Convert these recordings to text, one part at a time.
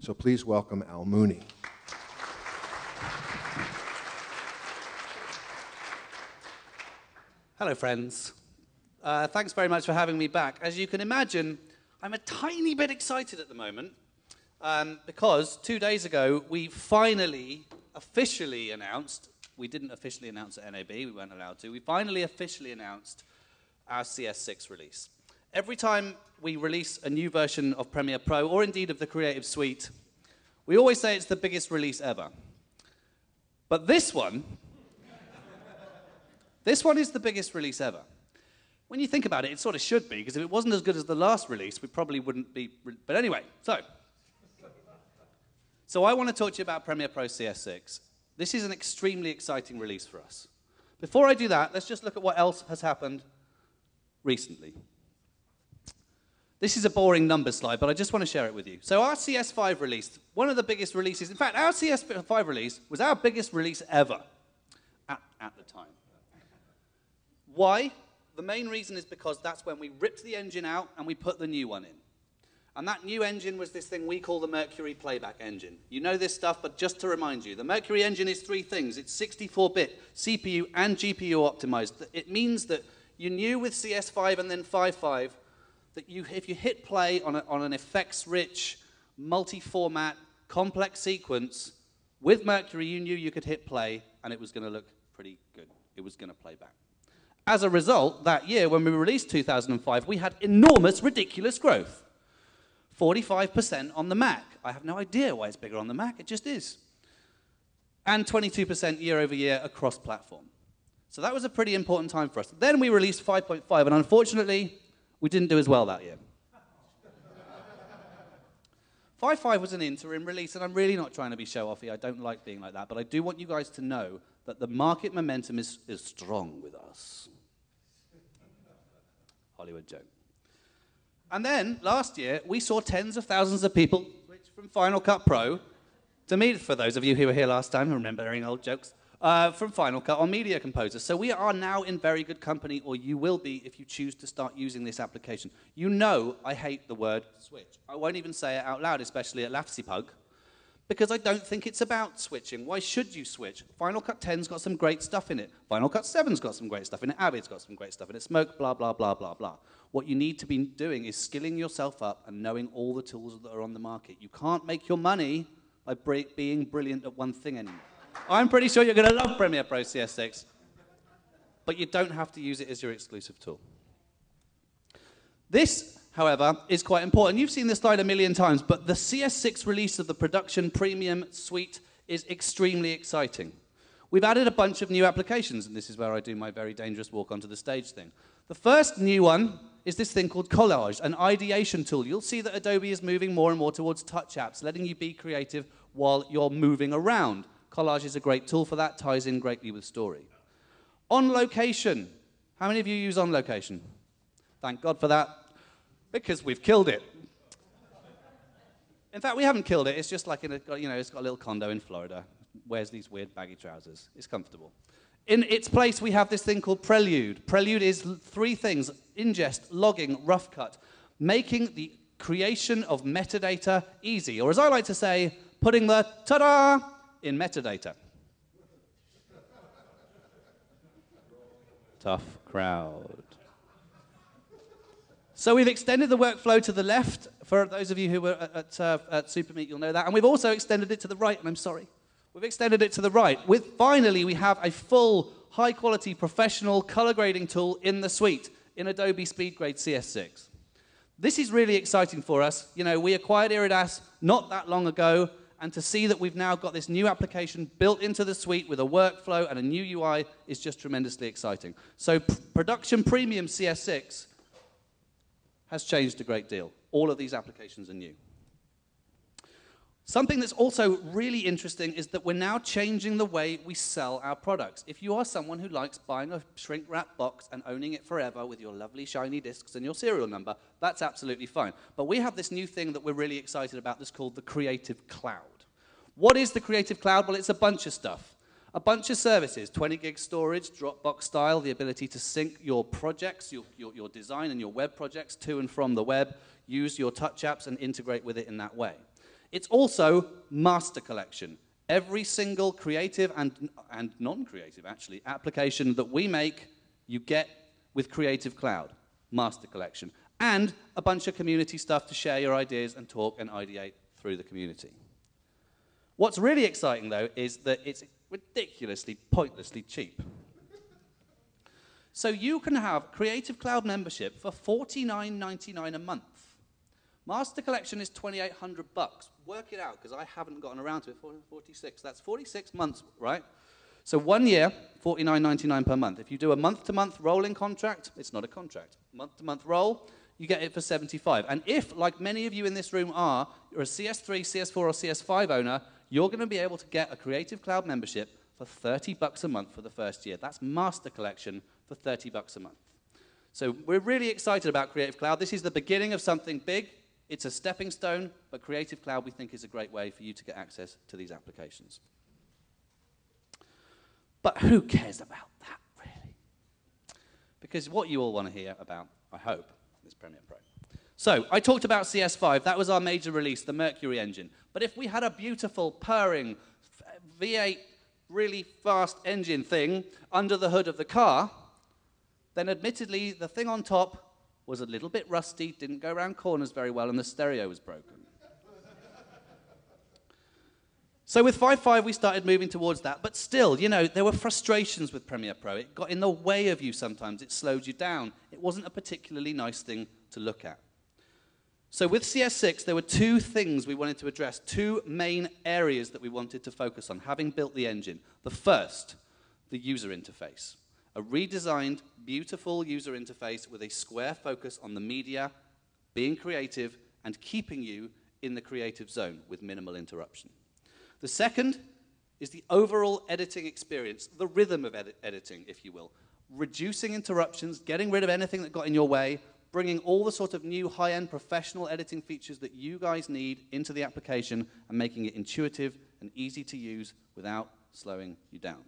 So please welcome Al Mooney. Hello, friends. Thanks very much for having me back. As you can imagine, I'm a tiny bit excited at the moment because 2 days ago, we finally officially announced, we didn't officially announce at NAB, we weren't allowed to, we finally officially announced our CS6 release. Every time we release a new version of Premiere Pro, or indeed of the Creative Suite, we always say it's the biggest release ever. But this one is the biggest release ever. When you think about it, it sort of should be, because if it wasn't as good as the last release, we probably wouldn't be. But anyway, so I want to talk to you about Premiere Pro CS6. This is an extremely exciting release for us. Before I do that, let's just look at what else has happened recently. This is a boring numbers slide, but I just want to share it with you. So our CS5 release, one of the biggest releases, in fact, our CS5 release was our biggest release ever at the time. Why? The main reason is because that's when we ripped the engine out and we put the new one in. And that new engine was this thing we call the Mercury Playback Engine. You know this stuff, but just to remind you, the Mercury engine is 3 things. It's 64-bit CPU and GPU optimized. It means that you knew with CS5 and then 5.5 that if you hit play on an effects-rich, multi-format, complex sequence, with Mercury you knew you could hit play and it was going to look pretty good. It was going to play back. As a result, that year when we released 2005, we had enormous, ridiculous growth. 45% on the Mac. I have no idea why it's bigger on the Mac. It just is. And 22% year over year across platform. So that was a pretty important time for us. Then we released 5.5, and unfortunately, we didn't do as well that year. 5.5 was an interim release, and I'm really not trying to be show-offy. I don't like being like that, but I do want you guys to know that the market momentum is strong with us. Hollywood joke. And then, last year, we saw tens of thousands of people switch from Final Cut Pro to Media, for those of you who were here last time, remembering old jokes, from Final Cut on Media Composer. So we are now in very good company, or you will be if you choose to start using this application. You know I hate the word switch. I won't even say it out loud, especially at LafcyPug, because I don't think it's about switching. Why should you switch? Final Cut 10's got some great stuff in it. Final Cut 7's got some great stuff in it. Avid's got some great stuff in it. Smoke, blah, blah, blah, blah, blah. What you need to be doing is skilling yourself up and knowing all the tools that are on the market. You can't make your money by being brilliant at one thing anymore. I'm pretty sure you're going to love Premiere Pro CS6, but you don't have to use it as your exclusive tool. This, however, is quite important. You've seen this slide a million times, but the CS6 release of the Production Premium Suite is extremely exciting. We've added a bunch of new applications, and this is where I do my very dangerous walk onto the stage thing. The first new one is this thing called Collage, an ideation tool. You'll see that Adobe is moving more and more towards touch apps, letting you be creative while you're moving around. Collage is a great tool for that, ties in greatly with Story. On Location. How many of you use On Location? Thank God for that, because we've killed it. In fact, we haven't killed it. It's just like, it's got a little condo in Florida, wears these weird baggy trousers. It's comfortable. In its place, we have this thing called Prelude. Prelude is 3 things: ingest, logging, rough cut, making the creation of metadata easy, or as I like to say, putting the ta-da in metadata. Tough crowd. So we've extended the workflow to the left. For those of you who were at Supermeet, you'll know that. And we've also extended it to the right, and I'm sorry. We've extended it to the right. Finally, we have a full, high-quality, professional color grading tool in the suite, in Adobe SpeedGrade CS6. This is really exciting for us. You know, we acquired Iridas not that long ago, and to see that we've now got this new application built into the suite with a workflow and a new UI is just tremendously exciting. So Production Premium CS6 has changed a great deal. All of these applications are new. Something that's also really interesting is that we're now changing the way we sell our products. If you are someone who likes buying a shrink-wrap box and owning it forever with your lovely shiny discs and your serial number, that's absolutely fine. But we have this new thing that we're really excited about that's called the Creative Cloud. What is the Creative Cloud? Well, it's a bunch of stuff. A bunch of services, 20 gig storage, Dropbox style, the ability to sync your projects, your design and your web projects to and from the web, use your touch apps and integrate with it in that way. It's also master collection. Every single creative and non-creative, actually, application that we make, you get with Creative Cloud, master collection. And a bunch of community stuff to share your ideas and talk and ideate through the community. What's really exciting, though, is that it's ridiculously, pointlessly cheap. So you can have Creative Cloud membership for $49.99 a month. Master collection is $2,800. Work it out, because I haven't gotten around to it. 46. That's 46 months, right? So 1 year, $49.99 per month. If you do a month-to-month rolling contract, it's not a contract. Month-to-month roll, you get it for $75. And if, like many of you in this room are, you're a CS3, CS4, or CS5 owner, you're going to be able to get a Creative Cloud membership for $30 a month for the first year. That's master collection for $30 a month. So we're really excited about Creative Cloud. This is the beginning of something big. It's a stepping stone, but Creative Cloud, we think, is a great way for you to get access to these applications. But who cares about that, really? Because what you all want to hear about, I hope, is Premiere Pro. So I talked about CS5. That was our major release, the Mercury engine. But if we had a beautiful, purring, V8, really fast engine thing under the hood of the car, then admittedly, the thing on top was a little bit rusty, didn't go around corners very well, and the stereo was broken. So with 5.5, we started moving towards that. But still, you know, there were frustrations with Premiere Pro. It got in the way of you sometimes. It slowed you down. It wasn't a particularly nice thing to look at. So with CS6, there were two things we wanted to address, two main areas that we wanted to focus on, having built the engine. The first, the user interface. A redesigned, beautiful user interface with a square focus on the media, being creative, and keeping you in the creative zone with minimal interruption. The second is the overall editing experience, the rhythm of editing, if you will. Reducing interruptions, getting rid of anything that got in your way, bringing all the sort of new high-end professional editing features that you guys need into the application and making it intuitive and easy to use without slowing you down.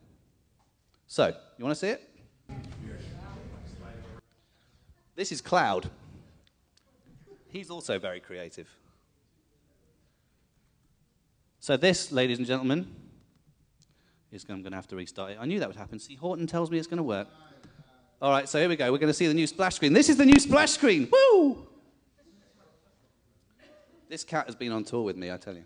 So, you want to see it? This is Cloud. He's also very creative. So this, ladies and gentlemen, is I'm going to have to restart it. I knew that would happen. See, Horton tells me it's going to work. All right, so here we go. We're going to see the new splash screen. This is the new splash screen. Woo! This cat has been on tour with me, I tell you.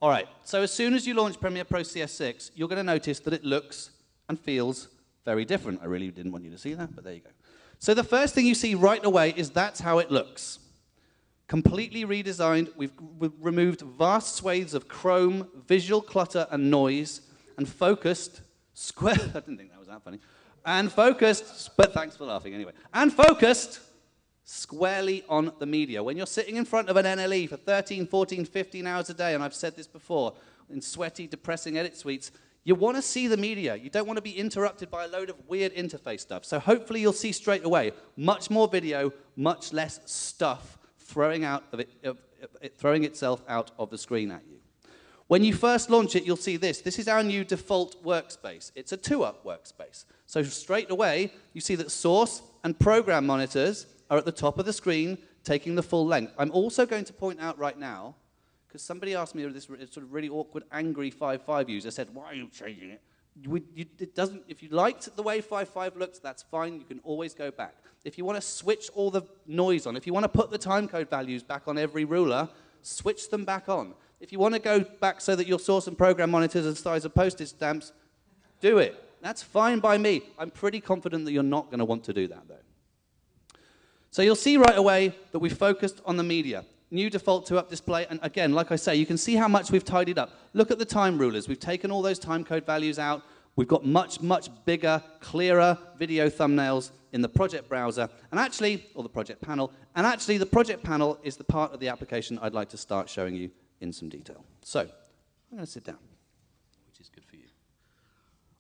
All right, so as soon as you launch Premiere Pro CS6, you're going to notice that it looks and feels very different. I really didn't want you to see that, but there you go. So the first thing you see right away is that's how it looks. Completely redesigned. We've removed vast swathes of chrome, visual clutter, and noise, and focused square. I didn't think that was that funny. And focused, but thanks for laughing anyway. And focused squarely on the media. When you're sitting in front of an NLE for 13, 14, 15 hours a day, and I've said this before, in sweaty, depressing edit suites, you want to see the media. You don't want to be interrupted by a load of weird interface stuff. So hopefully you'll see straight away much more video, much less stuff throwing itself out of the screen at you. When you first launch it, you'll see this. This is our new default workspace. It's a 2-up workspace. So straight away, you see that source and program monitors are at the top of the screen, taking the full length. I'm also going to point out right now, because somebody asked me this sort of really awkward, angry 5.5 user, said, why are you changing it? It doesn't, if you liked the way 5.5 looks, that's fine. You can always go back. If you want to switch all the noise on, if you want to put the timecode values back on every ruler, switch them back on. If you want to go back so that your source and program monitors are the size of postage stamps, do it. That's fine by me. I'm pretty confident that you're not going to want to do that, though. So you'll see right away that we focused on the media. New default 2-up display, and again, like I say, you can see how much we've tidied up. Look at the time rulers. We've taken all those timecode values out. We've got much, much bigger, clearer video thumbnails in the project browser, and actually, or the project panel, and actually the project panel is the part of the application I'd like to start showing you in some detail. So, I'm going to sit down, which is good for you.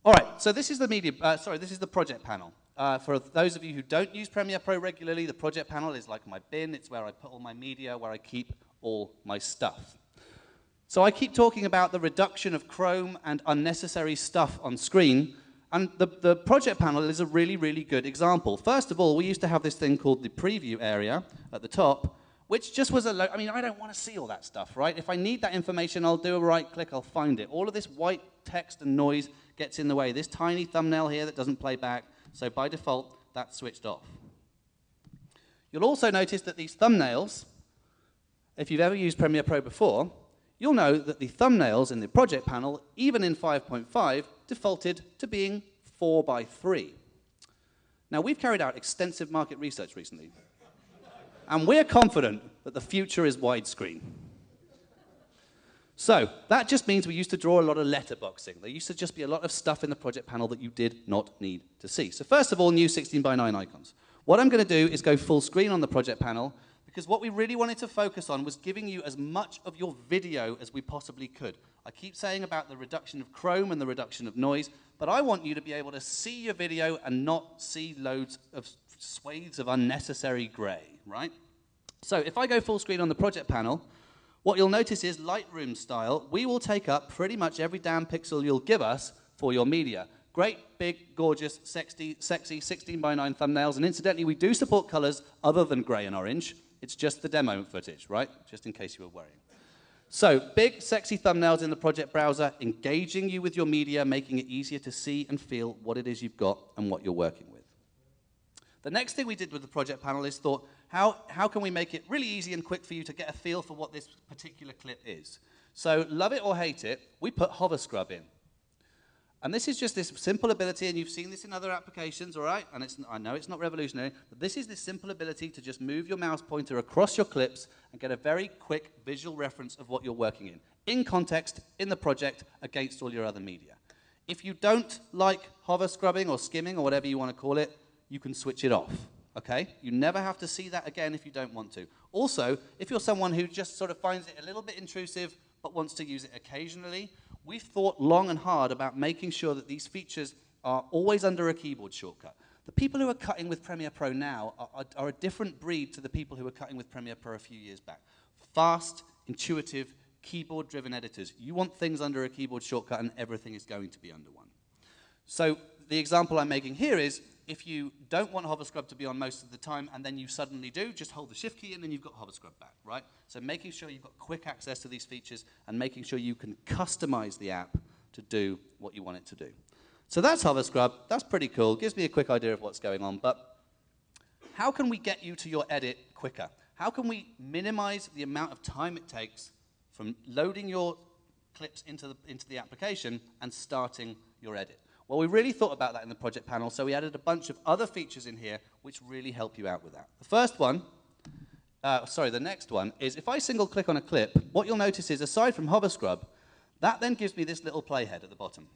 All right, so this is the this is the project panel. For those of you who don't use Premiere Pro regularly, the project panel is like my bin. It's where I put all my media, where I keep all my stuff. So I keep talking about the reduction of Chrome and unnecessary stuff on screen, and the project panel is a really, really good example. First of all, we used to have this thing called the preview area at the top, which just was I mean, I don't want to see all that stuff, right? If I need that information, I'll do a right click, I'll find it. All of this white text and noise gets in the way. This tiny thumbnail here that doesn't play back, so by default, that's switched off. You'll also notice that these thumbnails, if you've ever used Premiere Pro before, you'll know that the thumbnails in the project panel, even in 5.5, defaulted to being 4:3. Now, we've carried out extensive market research recently, and we're confident that the future is widescreen. So that just means we used to draw a lot of letterboxing. There used to just be a lot of stuff in the project panel that you did not need to see. So first of all, new 16:9 icons. What I'm going to do is go full screen on the project panel, because what we really wanted to focus on was giving you as much of your video as we possibly could. I keep saying about the reduction of chrome and the reduction of noise, but I want you to be able to see your video and not see loads of swathes of unnecessary gray, right? So if I go full screen on the project panel, what you'll notice is Lightroom style, we will take up pretty much every damn pixel you'll give us for your media. Great, big, gorgeous, sexy 16:9 thumbnails, and incidentally, we do support colors other than gray and orange. It's just the demo footage, right? Just in case you were worrying. So, big, sexy thumbnails in the project browser, engaging you with your media, making it easier to see and feel what it is you've got and what you're working with. The next thing we did with the project panel is thought, how can we make it really easy and quick for you to get a feel for what this particular clip is? So, love it or hate it, we put hover scrub in. And this is just this simple ability, and you've seen this in other applications, all right? And I know it's not revolutionary, but this is this simple ability to just move your mouse pointer across your clips and get a very quick visual reference of what you're working in context, in the project, against all your other media. If you don't like hover scrubbing or skimming or whatever you want to call it, you can switch it off, okay? You never have to see that again if you don't want to. Also, if you're someone who just sort of finds it a little bit intrusive but wants to use it occasionally, we've thought long and hard about making sure that these features are always under a keyboard shortcut. The people who are cutting with Premiere Pro now are a different breed to the people who were cutting with Premiere Pro a few years back. Fast, intuitive, keyboard-driven editors. You want things under a keyboard shortcut, and everything is going to be under one. So the example I'm making here is, if you don't want hover scrub to be on most of the time, and then you suddenly do, just hold the shift key and then you've got hover scrub back, right? So making sure you've got quick access to these features and making sure you can customize the app to do what you want it to do. So that's hover scrub. That's pretty cool. Gives me a quick idea of what's going on. But how can we get you to your edit quicker? How can we minimize the amount of time it takes from loading your clips into the application and starting your edit? Well, we really thought about that in the project panel, so we added a bunch of other features in here which really help you out with that. The first one, the next one, is if I single click on a clip, what you'll notice is, aside from hover scrub, that then gives me this little playhead at the bottom.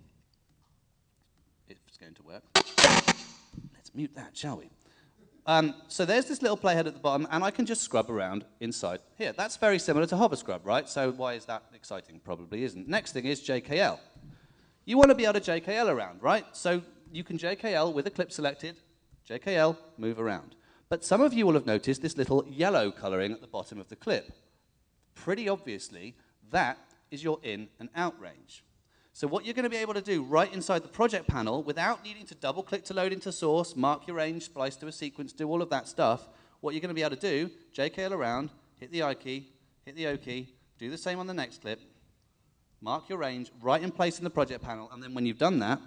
If it's going to work. Let's mute that, shall we? So there's this little playhead at the bottom, and I can just scrub around inside here. That's very similar to hover scrub, right? So why is that exciting? Probably isn't. Next thing is JKL. You want to be able to JKL around, right? So you can JKL with a clip selected, JKL, move around. But some of you will have noticed this little yellow coloring at the bottom of the clip. Pretty obviously, that is your in and out range. So what you're going to be able to do right inside the project panel, without needing to double click to load into source, mark your range, splice to a sequence, do all of that stuff, what you're going to be able to do, JKL around, hit the I key, hit the O key, do the same on the next clip, mark your range right in place in the project panel, and then when you've done that,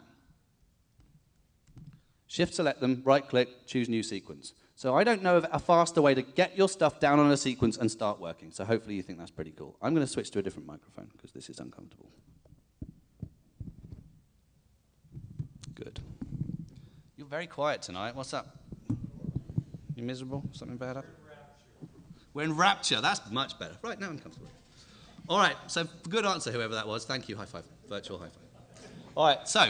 shift select them, right click, choose new sequence. So I don't know of a faster way to get your stuff down on a sequence and start working. So hopefully you think that's pretty cool. I'm going to switch to a different microphone because this is uncomfortable. Good. You're very quiet tonight. What's up? You miserable? Something bad up? We're in rapture. That's much better. Right, now I'm comfortable. All right, so good answer, whoever that was. Thank you. High five. Virtual high five. All right, so,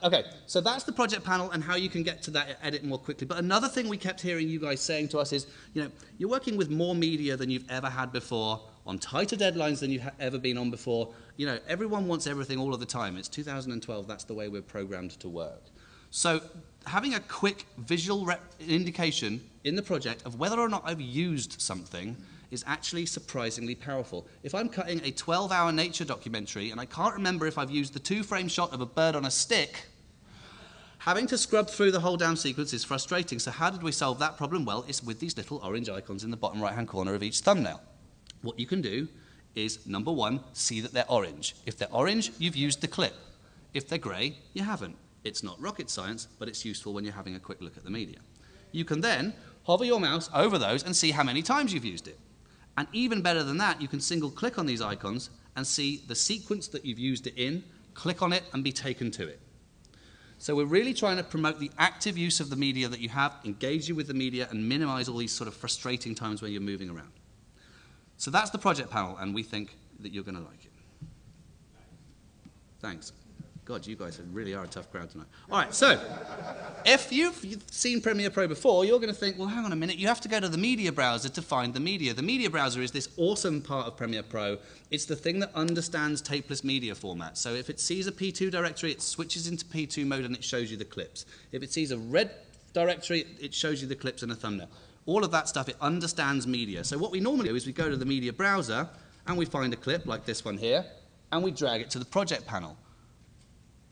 okay, so that's the project panel and how you can get to that edit more quickly. But another thing we kept hearing you guys saying to us is, you know, you're working with more media than you've ever had before, on tighter deadlines than you've ever been on before. You know, everyone wants everything all of the time. It's 2012. That's the way we're programmed to work. So having a quick visual indication in the project of whether or not I've used something is actually surprisingly powerful. If I'm cutting a 12-hour nature documentary and I can't remember if I've used the 2-frame shot of a bird on a stick, Having to scrub through the whole damn sequence is frustrating, so how did we solve that problem? Well, it's with these little orange icons in the bottom right-hand corner of each thumbnail. What you can do is, number one, see that they're orange. If they're orange, you've used the clip. If they're grey, you haven't. It's not rocket science, but it's useful when you're having a quick look at the media. You can then hover your mouse over those and see how many times you've used it. And even better than that, you can single click on these icons and see the sequence that you've used it in, click on it and be taken to it. So we're really trying to promote the active use of the media that you have, engage you with the media, and minimize all these sort of frustrating times where you're moving around. So that's the project panel, and we think that you're going to like it. Thanks. God, you guys really are a tough crowd tonight. All right, so if you've seen Premiere Pro before, you're going to think, well, hang on a minute, you have to go to the media browser to find the media. The media browser is this awesome part of Premiere Pro. It's the thing that understands tapeless media format. So if it sees a P2 directory, it switches into P2 mode and it shows you the clips. If it sees a red directory, it shows you the clips in a thumbnail. All of that stuff, it understands media. So what we normally do is we go to the media browser and we find a clip like this one here, and we drag it to the project panel.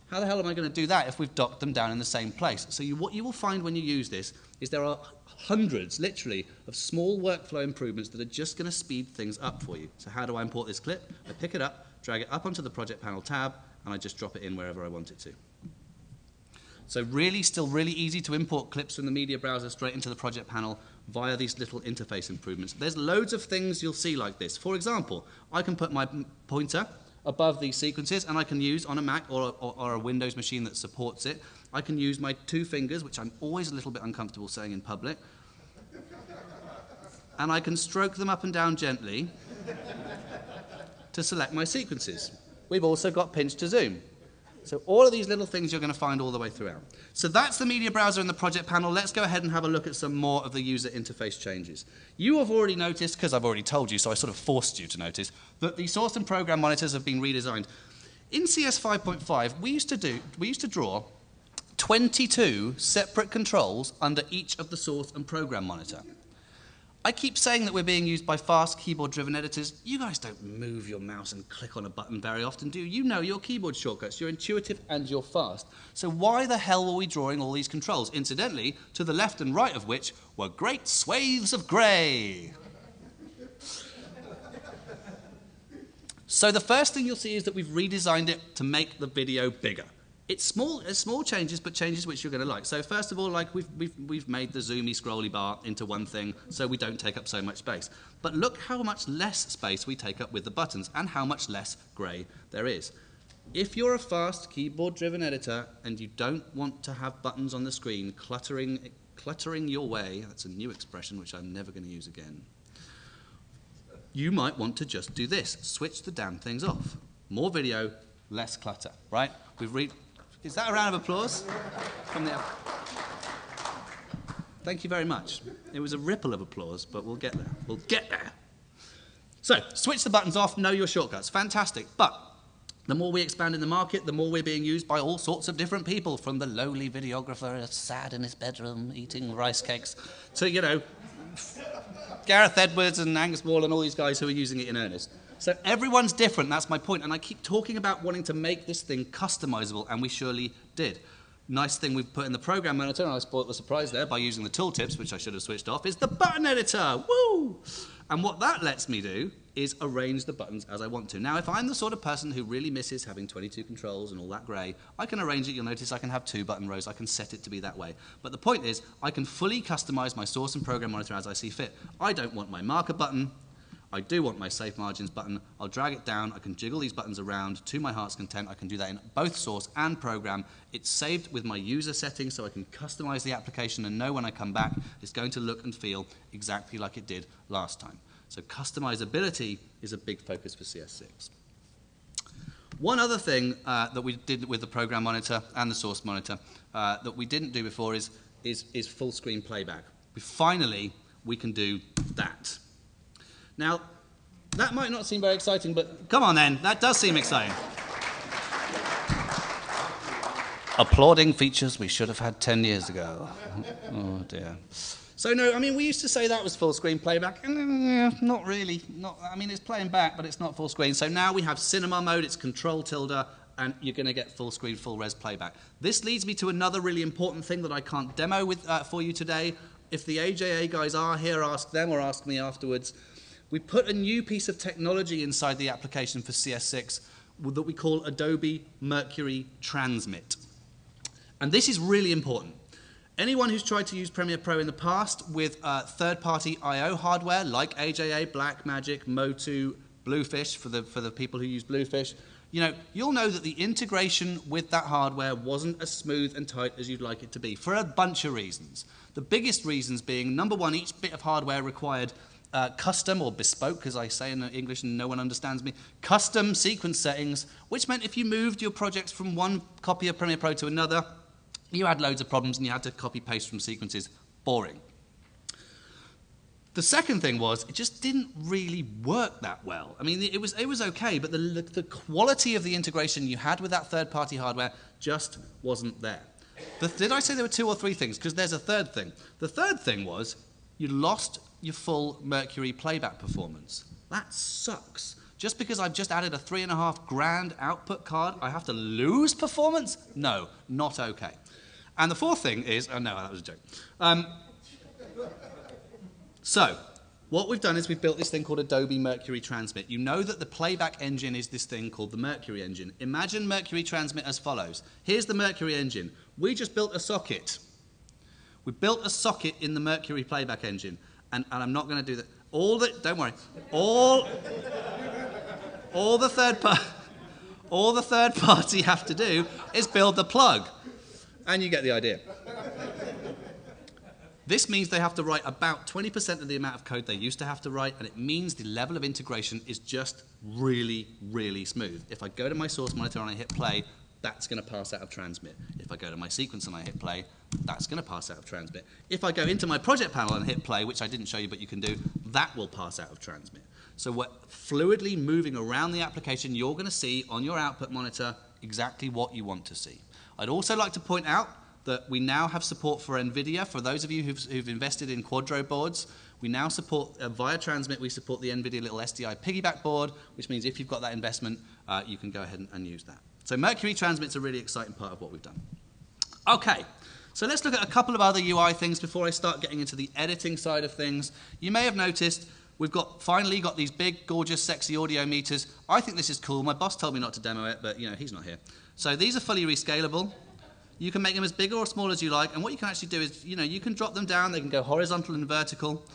How the hell am I going to do that if we've docked them down in the same place? So what you will find when you use this is there are hundreds, literally, of small workflow improvements that are just going to speed things up for you. So how do I import this clip? I pick it up, drag it up onto the project panel tab, and I just drop it in wherever I want it to. So still really easy to import clips from the media browser straight into the project panel via these little interface improvements. There's loads of things you'll see like this. For example, I can put my pointer above these sequences, and I can use on a Mac or a Windows machine that supports it. I can use my two fingers, which I'm always a little bit uncomfortable saying in public, and I can stroke them up and down gently to select my sequences. We've also got pinch to zoom. So all of these little things you're going to find all the way throughout. So that's the media browser and the project panel. Let's go ahead and have a look at some more of the user interface changes. You have already noticed, because I've already told you, so I sort of forced you to notice, that the source and program monitors have been redesigned. In CS 5.5, we used to draw 22 separate controls under each of the source and program monitor. I keep saying that we're being used by fast keyboard-driven editors. You guys don't move your mouse and click on a button very often, do you? You know your keyboard shortcuts. You're intuitive and you're fast. So why the hell were we drawing all these controls? Incidentally, to the left and right of which were great swathes of grey. So the first thing you'll see is that we've redesigned it to make the video bigger. It's small changes, but changes which you're going to like. So first of all, like we've made the zoomy scrolly bar into one thing so we don't take up so much space. But look how much less space we take up with the buttons and how much less grey there is. If you're a fast keyboard-driven editor and you don't want to have buttons on the screen cluttering your way, that's a new expression which I'm never going to use again, you might want to just do this. Switch the damn things off. More video, less clutter, right? Is that a round of applause? From the Thank you very much. It was a ripple of applause, but we'll get there. We'll get there. So, switch the buttons off, know your shortcuts. Fantastic. But the more we expand in the market, the more we're being used by all sorts of different people, from the lowly videographer sad in his bedroom eating rice cakes to, you know, Gareth Edwards and Angus Wall and all these guys who are using it in earnest. So everyone's different, that's my point. And I keep talking about wanting to make this thing customizable, and we surely did. Nice thing we've put in the program monitor, and I spoiled the surprise there by using the tooltips, which I should have switched off, is the button editor. Woo! And what that lets me do is arrange the buttons as I want to. Now, if I'm the sort of person who really misses having 22 controls and all that grey, I can arrange it. You'll notice I can have 2 button rows. I can set it to be that way. But the point is, I can fully customize my source and program monitor as I see fit. I don't want my marker button. I do want my safe margins button. I'll drag it down. I can jiggle these buttons around to my heart's content. I can do that in both source and program. It's saved with my user settings, so I can customize the application and know when I come back it's going to look and feel exactly like it did last time. So customizability is a big focus for CS6. One other thing that we did with the program monitor and the source monitor that we didn't do before is full screen playback. Finally, we can do that. Now, that might not seem very exciting, but come on then, that does seem exciting. Applauding features we should have had 10 years ago. Oh dear. So no, I mean, we used to say that was full screen playback. Not really. I mean, it's playing back, but it's not full screen. So now we have cinema mode, it's Control tilde and you're going to get full screen, full res playback. This leads me to another really important thing that I can't demo with, for you today. If the AJA guys are here, ask them or ask me afterwards. We put a new piece of technology inside the application for CS6 that we call Adobe Mercury Transmit. And this is really important. Anyone who's tried to use Premiere Pro in the past with third-party I/O hardware like AJA, Blackmagic, Motu, Bluefish for the people who use Bluefish, you'll know that the integration with that hardware wasn't as smooth and tight as you'd like it to be for a bunch of reasons. The biggest reasons being, number one, each bit of hardware required custom or bespoke, as I say in English and no one understands me, custom sequence settings, which meant if you moved your projects from one copy of Premiere Pro to another, you had loads of problems and you had to copy-paste from sequences. Boring. The second thing was, it just didn't really work that well. I mean, it was okay, but the quality of the integration you had with that third-party hardware just wasn't there. Did I say there were 2 or 3 things? Because there's a third thing. The third thing was, you lost your full Mercury playback performance. That sucks. Just because I've just added a $3.5 grand output card, I have to lose performance? No, not okay. And the fourth thing is, oh no, that was a joke. So, what we've done is we've built this thing called Adobe Mercury Transmit. You know that the playback engine is this thing called the Mercury engine. Imagine Mercury Transmit as follows. Here's the Mercury engine. We just built a socket. We built a socket in the Mercury playback engine. And I'm not going to do that. Don't worry. All the third party have to do is build the plug. And you get the idea. This means they have to write about 20% of the amount of code they used to have to write, and it means the level of integration is just really, really smooth. If I go to my source monitor and I hit play, that's going to pass out of transmit. If I go to my sequence and I hit play, that's going to pass out of transmit. If I go into my project panel and hit play, which I didn't show you but you can do, that will pass out of transmit. So we're fluidly moving around the application. You're going to see on your output monitor exactly what you want to see. I'd also like to point out that we now have support for NVIDIA. For those of you who've invested in Quadro boards, we now support, via Transmit, we support the NVIDIA little SDI piggyback board, which means if you've got that investment, you can go ahead and use that. So Mercury Transmit's a really exciting part of what we've done. Okay, so let's look at a couple of other UI things before I start getting into the editing side of things. You may have noticed we've finally got these big, gorgeous, sexy audio meters. I think this is cool. My boss told me not to demo it, but he's not here. So these are fully rescalable. You can make them as big or small as you like, and what you can actually do is, you can drop them down, they can go horizontal and vertical.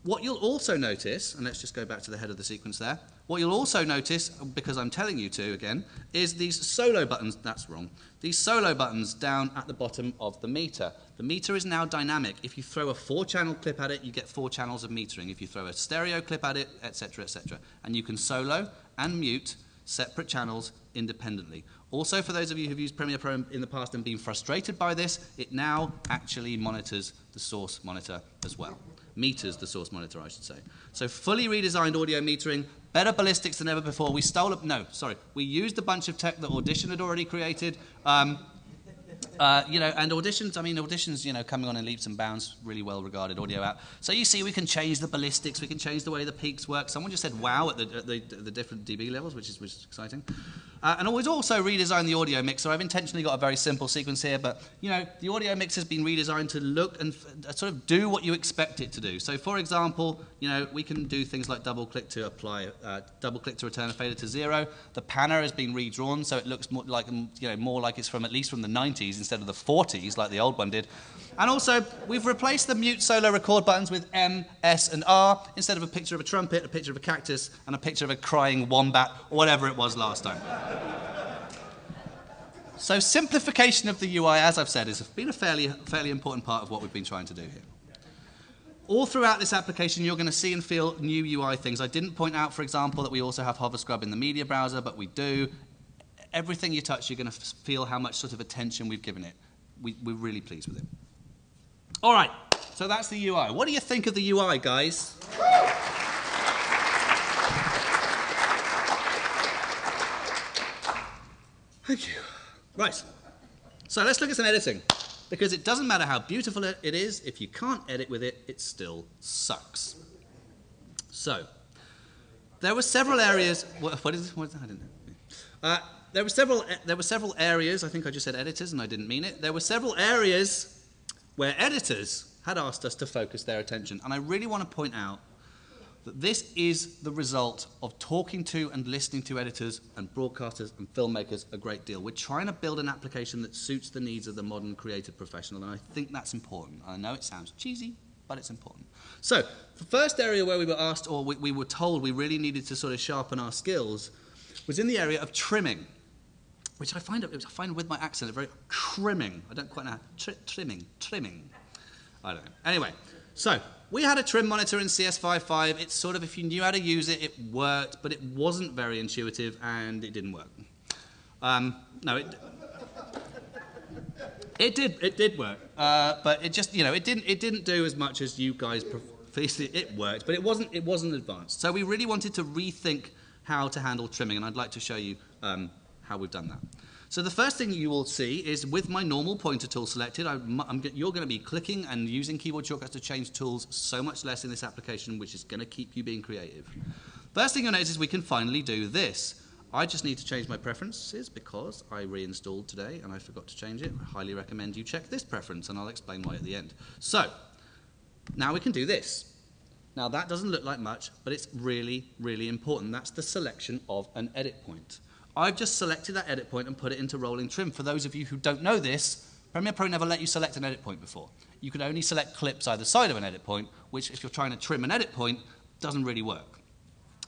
What you'll also notice, and let's just go back to the head of the sequence there, what you'll also notice, because I'm telling you to again, is these solo buttons, that's wrong, these solo buttons down at the bottom of the meter. The meter is now dynamic. If you throw a 4-channel clip at it, you get 4 channels of metering. If you throw a stereo clip at it, etc., etc. And you can solo and mute separate channels independently. Also, for those of you who've used Premiere Pro in the past and been frustrated by this, it now actually monitors the source monitor as well. Meters the source monitor, I should say. So fully redesigned audio metering, better ballistics than ever before. We used a bunch of tech that Audition had already created. And Audition's, coming on in leaps and bounds, really well-regarded audio app. So you see, we can change the ballistics, we can change the way the peaks work. Someone just said wow at the different dB levels, which is exciting. And we've also redesigned the audio mixer. I've intentionally got a very simple sequence here, but the audio mix has been redesigned to look and sort of do what you expect it to do. So for example, we can do things like double-click to apply, double-click to return a fader to 0. The panner has been redrawn, so it looks more like it's at least from the 90s instead of the 40s like the old one did. And also, we've replaced the mute solo record buttons with M, S, and R. Instead of a picture of a trumpet, a picture of a cactus, and a picture of a crying wombat, or whatever it was last time. So simplification of the UI, as I've said, has been a fairly important part of what we've been trying to do here. All throughout this application, you're going to see and feel new UI things. I didn't point out, for example, that we also have hover scrub in the media browser, but we do. Everything you touch, you're going to feel how much sort of attention we've given it. We're really pleased with it. All right, so that's the UI. What do you think of the UI, guys? Thank you. Right, so let's look at some editing. Because it doesn't matter how beautiful it is, if you can't edit with it, it still sucks. So, there were several areas. What is that? I don't know. there were several areas, I think I just said editors and I didn't mean it. There were several areas where editors had asked us to focus their attention. And I really want to point out that this is the result of talking to and listening to editors and broadcasters and filmmakers a great deal. We're trying to build an application that suits the needs of the modern creative professional, and I think that's important. I know it sounds cheesy, but it's important. So the first area where we were asked, or we were told we really needed to sort of sharpen our skills, was in the area of trimming, which I find with my accent very trimming. I don't quite know how, trimming. I don't know. Anyway, so we had a trim monitor in CS6. It's sort of, if you knew how to use it, it worked, but it wasn't very intuitive and it didn't work. No, it did work, but it just, it didn't do as much as you guys previously. It worked, but it wasn't advanced. So we really wanted to rethink how to handle trimming, and I'd like to show you how we've done that. So the first thing you will see is with my normal pointer tool selected, you're going to be clicking and using keyboard shortcuts to change tools so much less in this application, which is going to keep you being creative. First thing you'll notice is we can finally do this. I just need to change my preferences because I reinstalled today and I forgot to change it. I highly recommend you check this preference, and I'll explain why at the end. So now we can do this. Now that doesn't look like much, but it's really, really important. That's the selection of an edit point. I've just selected that edit point and put it into rolling trim. For those of you who don't know this, Premiere Pro never let you select an edit point before. You could only select clips either side of an edit point, which if you're trying to trim an edit point, doesn't really work.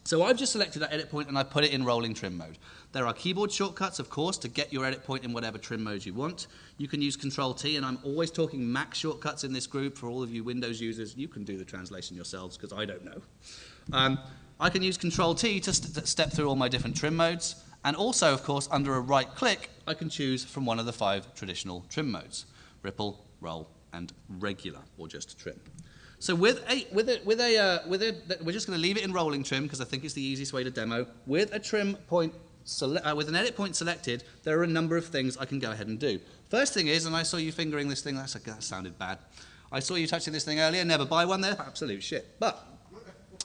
So I've just selected that edit point and I put it in rolling trim mode. There are keyboard shortcuts, of course, to get your edit point in whatever trim mode you want. You can use Control-T, and I'm always talking Mac shortcuts in this group. For all of you Windows users, you can do the translation yourselves because I don't know. I can use Control-T to step through all my different trim modes. And also, of course, under a right click, I can choose from one of the 5 traditional trim modes: ripple, roll, and regular, or just trim. So we're just going to leave it in rolling trim because I think it's the easiest way to demo. With a trim point, with an edit point selected, there are a number of things I can go ahead and do. First thing is, and I saw you fingering this thing. That sounded bad. I saw you touching this thing earlier. Never buy one there. Absolute shit. But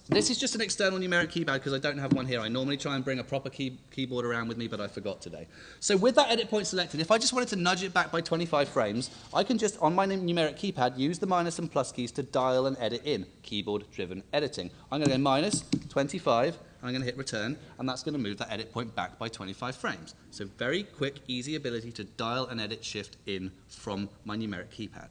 this is just an external numeric keypad because I don't have one here. I normally try and bring a proper keyboard around with me, but I forgot today. So with that edit point selected, if I just wanted to nudge it back by 25 frames, I can just, on my numeric keypad, use the minus and plus keys to dial and edit in keyboard-driven editing. I'm going to go minus 25, and I'm going to hit return, and that's going to move that edit point back by 25 frames. So very quick, easy ability to dial and edit shift in from my numeric keypad.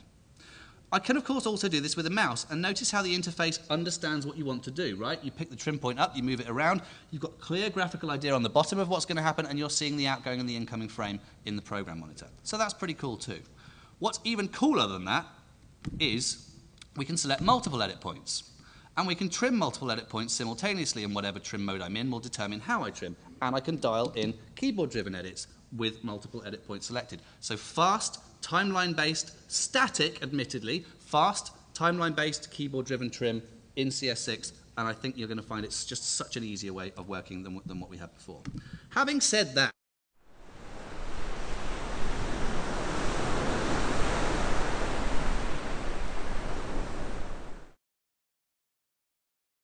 I can, of course, also do this with a mouse, and notice how the interface understands what you want to do, right? You pick the trim point up, you move it around, you've got a clear graphical idea on the bottom of what's going to happen, and you're seeing the outgoing and the incoming frame in the program monitor. So that's pretty cool too. What's even cooler than that is we can select multiple edit points, and we can trim multiple edit points simultaneously, and whatever trim mode I'm in will determine how I trim, and I can dial in keyboard-driven edits with multiple edit points selected. So fast, timeline-based, static, admittedly, fast, timeline-based, keyboard-driven trim in CS6, and I think you're going to find it's just such an easier way of working than what we had before. Having said that,